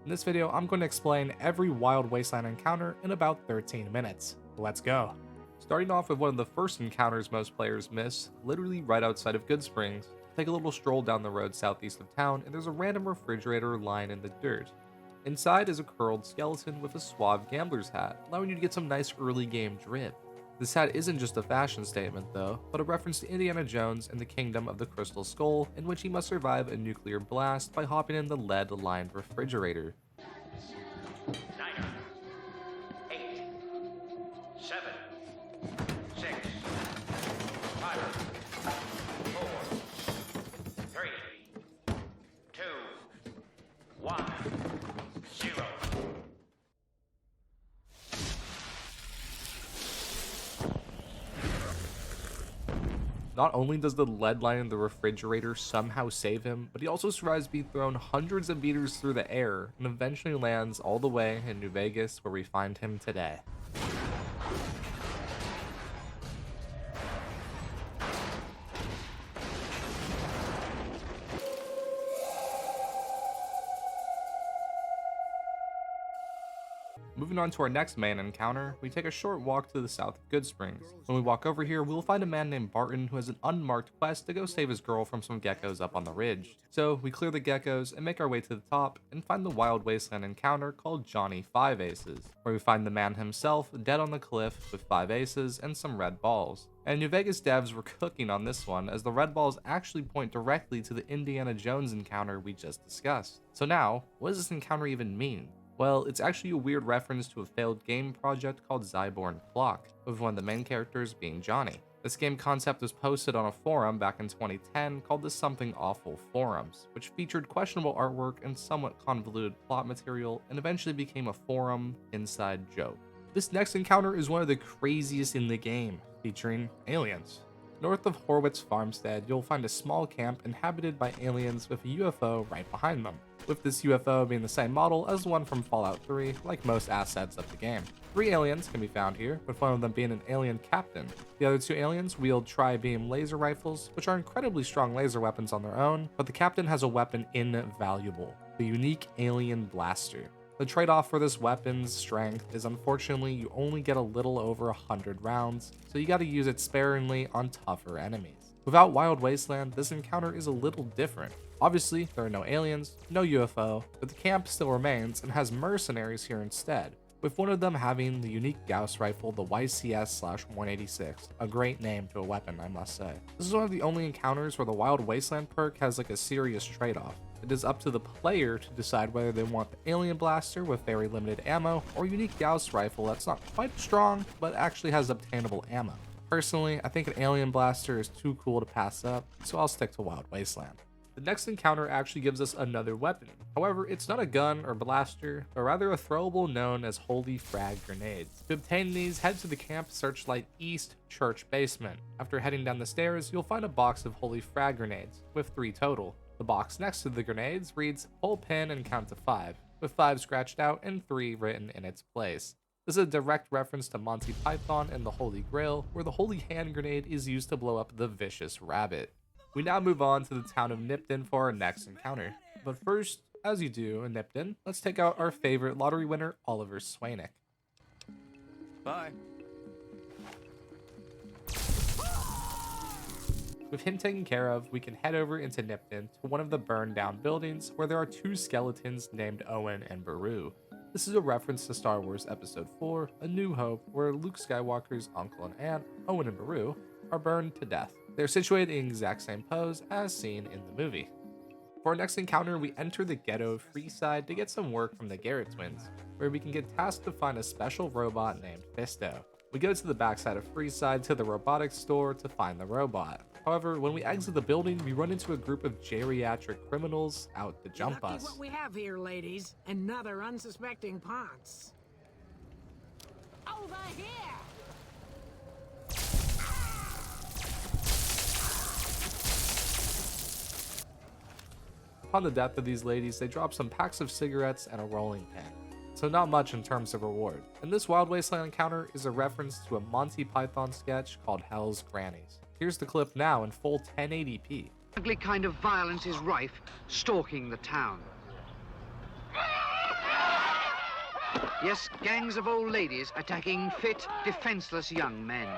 In this video, I'm going to explain every Wild Wasteland encounter in about 13 minutes. Let's go. Starting off with one of the first encounters most players miss, literally right outside of Goodsprings. Take a little stroll down the road southeast of town, and there's a random refrigerator lying in the dirt. Inside is a curled skeleton with a suave gambler's hat, allowing you to get some nice early game drip. This hat isn't just a fashion statement though, but a reference to Indiana Jones and the Kingdom of the Crystal Skull, in which he must survive a nuclear blast by hopping in the lead-lined refrigerator. 9, 8, 7, 6, 5, 4, 3, 2, 1, 0. Not only does the lead line in the refrigerator somehow save him, but he also survives being thrown hundreds of meters through the air and eventually lands all the way in New Vegas, where we find him today. Moving on to our next main encounter, we take a short walk to the south of Goodsprings. When we walk over here, we will find a man named Barton who has an unmarked quest to go save his girl from some geckos up on the ridge. So we clear the geckos and make our way to the top and find the Wild Wasteland encounter called Johnny 5 Aces, where we find the man himself dead on the cliff with 5 aces and some red balls. And New Vegas devs were cooking on this one, as the red balls actually point directly to the Indiana Jones encounter we just discussed. So now, what does this encounter even mean? Well, it's actually a weird reference to a failed game project called Zyborn Clock, with one of the main characters being Johnny. This game concept was posted on a forum back in 2010 called the Something Awful Forums, which featured questionable artwork and somewhat convoluted plot material, and eventually became a forum inside joke. This next encounter is one of the craziest in the game, featuring aliens. North of Horwitz Farmstead, you'll find a small camp inhabited by aliens with a UFO right behind them, with this UFO being the same model as one from Fallout 3, like most assets of the game. 3 aliens can be found here, with one of them being an alien captain. The other 2 aliens wield tri-beam laser rifles, which are incredibly strong laser weapons on their own, but the captain has a weapon invaluable, the unique alien blaster. The trade-off for this weapon's strength is unfortunately you only get a little over 100 rounds, so you gotta use it sparingly on tougher enemies. Without Wild Wasteland, this encounter is a little different. Obviously, there are no aliens, no UFO, but the camp still remains and has mercenaries here instead, with one of them having the unique Gauss rifle, the YCS/186, a great name to a weapon, I must say. This is one of the only encounters where the Wild Wasteland perk has like a serious trade-off. It is up to the player to decide whether they want the alien blaster with very limited ammo or unique Gauss rifle that's not quite strong but actually has obtainable ammo. Personally, I think an alien blaster is too cool to pass up, so I'll stick to Wild Wasteland. The next encounter actually gives us another weapon. However, it's not a gun or blaster, but rather a throwable known as holy frag grenades. To obtain these, head to the Camp Searchlight East Church basement. After heading down the stairs, you'll find a box of holy frag grenades, with 3 total. The box next to the grenades reads "Pull pin and count to 5, with 5 scratched out and 3 written in its place. This is a direct reference to Monty Python and the Holy Grail, where the holy hand grenade is used to blow up the vicious rabbit. We now move on to the town of Nipton for our next encounter. But first, as you do in Nipton, let's take out our favorite lottery winner, Oliver Swanick. Bye. With him taken care of, we can head over into Nipton to one of the burned down buildings where there are 2 skeletons named Owen and Beru. This is a reference to Star Wars Episode 4, A New Hope, where Luke Skywalker's uncle and aunt, Owen and Beru, are burned to death. They're situated in the exact same pose as seen in the movie. For our next encounter, we enter the ghetto of Freeside to get some work from the Garrett twins, where we can get tasked to find a special robot named Fisto. We go to the backside of Freeside to the robotics store to find the robot. However, when we exit the building, we run into a group of geriatric criminals out to jump Lucky us. what we have here, ladies. Another unsuspecting ponce. Over here! Upon the death of these ladies, they drop some packs of cigarettes and a rolling pin. So not much in terms of reward. And this Wild Wasteland encounter is a reference to a Monty Python sketch called Hell's Grannies. Here's the clip now in full 1080p. Ugly kind of violence is rife, stalking the town. Yes, gangs of old ladies attacking fit, defenseless young men.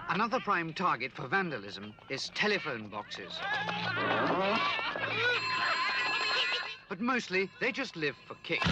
Another prime target for vandalism is telephone boxes. But mostly, they just live for kicks.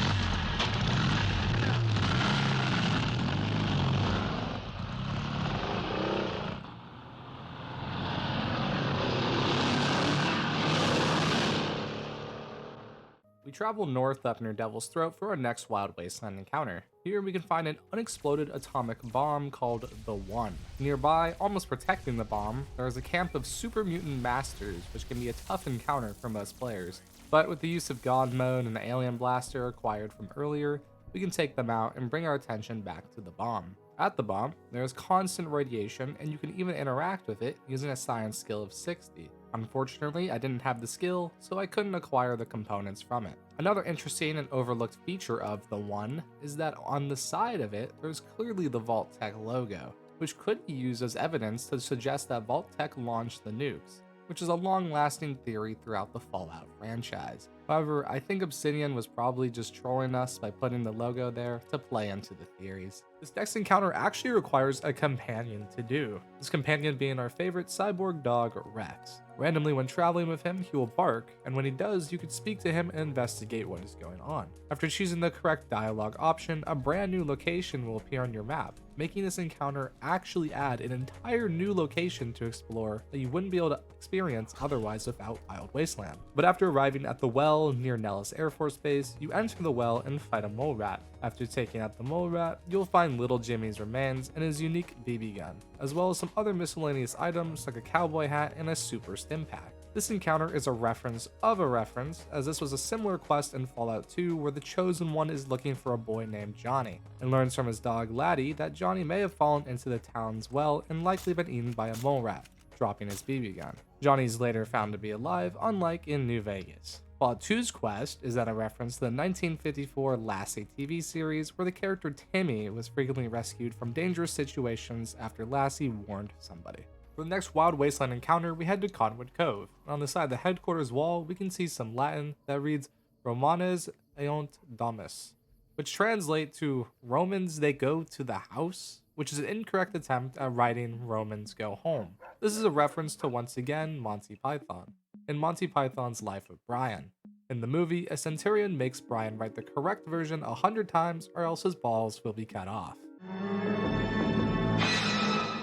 We travel north up near Devil's Throat for our next Wild Wasteland encounter. Here we can find an unexploded atomic bomb called the One. Nearby, almost protecting the bomb, there is a camp of super mutant masters, which can be a tough encounter for most players. But with the use of God Mode and the Alien Blaster acquired from earlier, we can take them out and bring our attention back to the bomb. At the bomb, there is constant radiation, and you can even interact with it using a science skill of 60. Unfortunately, I didn't have the skill, so I couldn't acquire the components from it. Another interesting and overlooked feature of the One is that on the side of it, there's clearly the Vault-Tec logo, which could be used as evidence to suggest that Vault-Tec launched the nukes, which is a long-lasting theory throughout the Fallout franchise. However, I think Obsidian was probably just trolling us by putting the logo there to play into the theories. This next encounter actually requires a companion to do, this companion being our favorite cyborg dog, Rex. Randomly when traveling with him, he will bark, and when he does, you can speak to him and investigate what is going on. After choosing the correct dialogue option, a brand new location will appear on your map, making this encounter actually add an entire new location to explore that you wouldn't be able to experience otherwise without Wild Wasteland. But after arriving at the well near Nellis Air Force Base, you enter the well and fight a mole rat. After taking out the mole rat, you'll find Little Jimmy's remains and his unique BB gun, as well as some other miscellaneous items like a cowboy hat and a super stim pack. This encounter is a reference of a reference, as this was a similar quest in Fallout 2 where the Chosen One is looking for a boy named Johnny, and learns from his dog Laddie that Johnny may have fallen into the town's well and likely been eaten by a mole rat, dropping his BB gun. Johnny's later found to be alive, unlike in New Vegas. Fallout 2's quest is that a reference to the 1954 Lassie TV series where the character Timmy was frequently rescued from dangerous situations after Lassie warned somebody. For the next Wild Wasteland encounter, we head to Conwood Cove. On the side of the headquarters wall, we can see some Latin that reads Romanes eunt domus, which translate to Romans they go to the house, which is an incorrect attempt at writing Romans go home. This is a reference to, once again, Monty Python, in Monty Python's Life of Brian. In the movie, a centurion makes Brian write the correct version 100 times or else his balls will be cut off.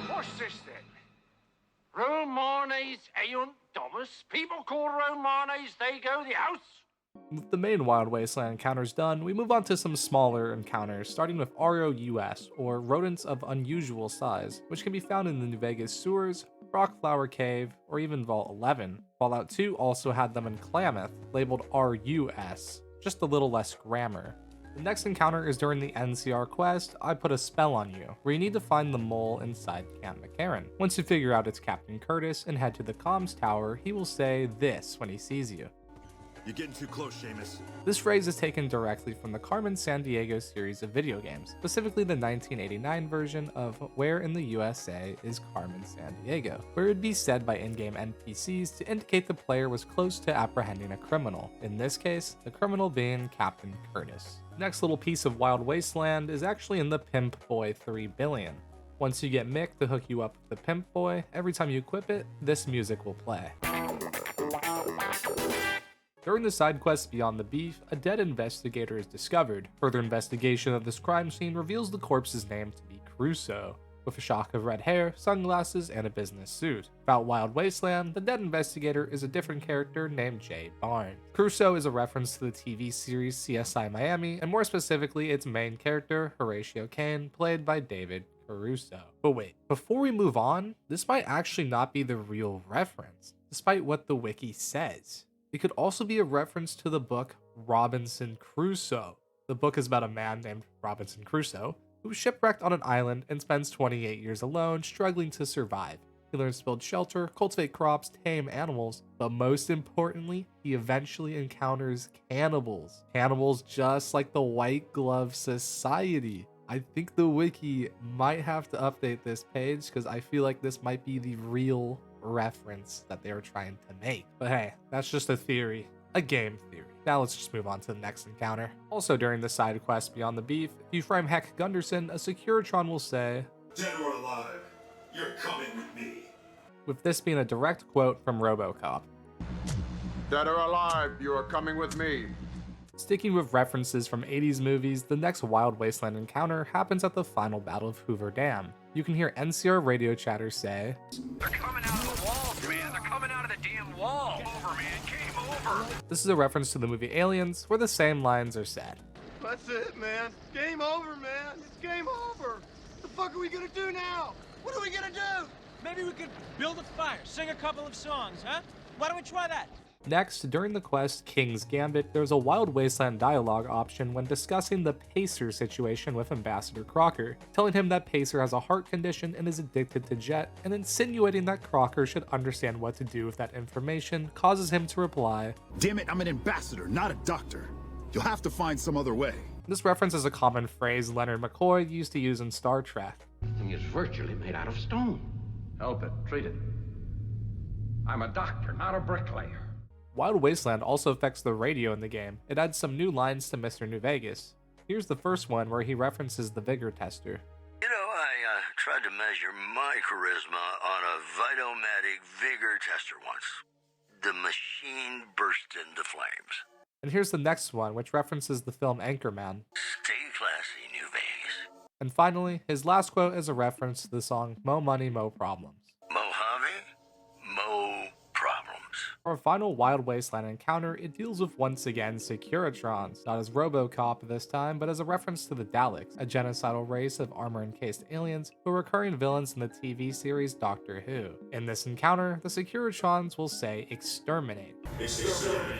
What's this then? Romanes eunt domus? People call Romanes they go the house? With the main Wild Wasteland encounters done, we move on to some smaller encounters, starting with ROUS, or Rodents of Unusual Size, which can be found in the New Vegas sewers, Rockflower Cave, or even Vault 11. Fallout 2 also had them in Klamath, labeled RUS, just a little less grammar. The next encounter is during the NCR quest, I Put a Spell on You, where you need to find the mole inside Camp McCarran. Once you figure out it's Captain Curtis and head to the comms tower, he will say this when he sees you. You're getting too close, Seamus. This phrase is taken directly from the Carmen Sandiego series of video games, specifically the 1989 version of Where in the USA is Carmen Sandiego, where it would be said by in-game NPCs to indicate the player was close to apprehending a criminal, in this case, the criminal being Captain Curtis. The next little piece of Wild Wasteland is actually in the Pimp Boy 3 Billion. Once you get Mick to hook you up with the Pimp Boy, every time you equip it, this music will play. During the side quest Beyond the Beef, a dead investigator is discovered. Further investigation of this crime scene reveals the corpse's name to be Crusoe, with a shock of red hair, sunglasses, and a business suit. About Wild Wasteland, the dead investigator is a different character named Jay Barnes. Crusoe is a reference to the TV series CSI Miami, and more specifically its main character, Horatio Kane, played by David Caruso. But wait, before we move on, this might actually not be the real reference, despite what the wiki says. It could also be a reference to the book Robinson Crusoe. The book is about a man named Robinson Crusoe who was shipwrecked on an island and spends 28 years alone struggling to survive. He learns to build shelter, cultivate crops, tame animals, but most importantly, he eventually encounters cannibals. Cannibals just like the White Glove Society. I think the wiki might have to update this page because I feel like this might be the real reference that they were trying to make. But hey, that's just a theory, a game theory. Now let's just move on to the next encounter. Also during the side quest Beyond the Beef, if you frame Heck Gunderson, a Securitron will say, Dead or alive, you're coming with me. with this being a direct quote from Robocop. Dead or alive, you are coming with me. Sticking with references from 80s movies, the next Wild Wasteland encounter happens at the final battle of Hoover Dam. You can hear NCR radio chatter say, They're coming out of the walls, man. They're coming out of the damn wall. Game over, man. Game over. this is a reference to the movie Aliens, where the same lines are said. That's it, man. Game over, man. It's game over. What the fuck are we gonna do now? What are we gonna do? Maybe we could build a fire, sing a couple of songs, huh? Why don't we try that? Next, during the quest King's Gambit, there's a Wild Wasteland dialogue option when discussing the Pacer situation with Ambassador Crocker, telling him that Pacer has a heart condition and is addicted to Jet, and insinuating that Crocker should understand what to do with that information causes him to reply, Damn it, I'm an ambassador, not a doctor. You'll have to find some other way. This reference is a common phrase Leonard McCoy used to use in Star Trek. The thing is virtually made out of stone. Help it. Treat it. I'm a doctor, not a bricklayer. Wild Wasteland also affects the radio in the game. It adds some new lines to Mr. New Vegas. Here's the first one where he references the vigor tester. You know, I tried to measure my charisma on a Vitomatic vigor tester once. The machine burst into flames. And here's the next one, which references the film Anchorman. Stay classy, New Vegas. And finally, his last quote is a reference to the song Mo Money, Mo Problems. Mojave, Mo Problems. For our final Wild Wasteland encounter, it deals with once again securitrons, not as Robocop this time, but as a reference to the Daleks, a genocidal race of armor-encased aliens who are recurring villains in the TV series Doctor Who. In this encounter, the securitrons will say exterminate. Exterminate.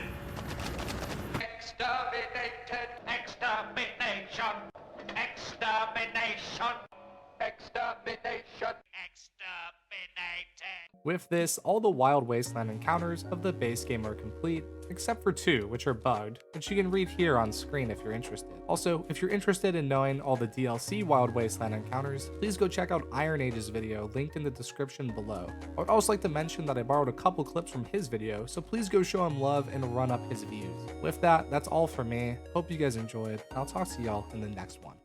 Exterminated. Extermination. Extermination. Extermination. Exterminated. With this, all the Wild Wasteland encounters of the base game are complete, except for 2, which are bugged, which you can read here on screen if you're interested. Also, if you're interested in knowing all the DLC Wild Wasteland encounters, please go check out Iron Age's video linked in the description below. I would also like to mention that I borrowed a couple clips from his video, so please go show him love and run up his views. With that, that's all for me. Hope you guys enjoyed, and I'll talk to y'all in the next one.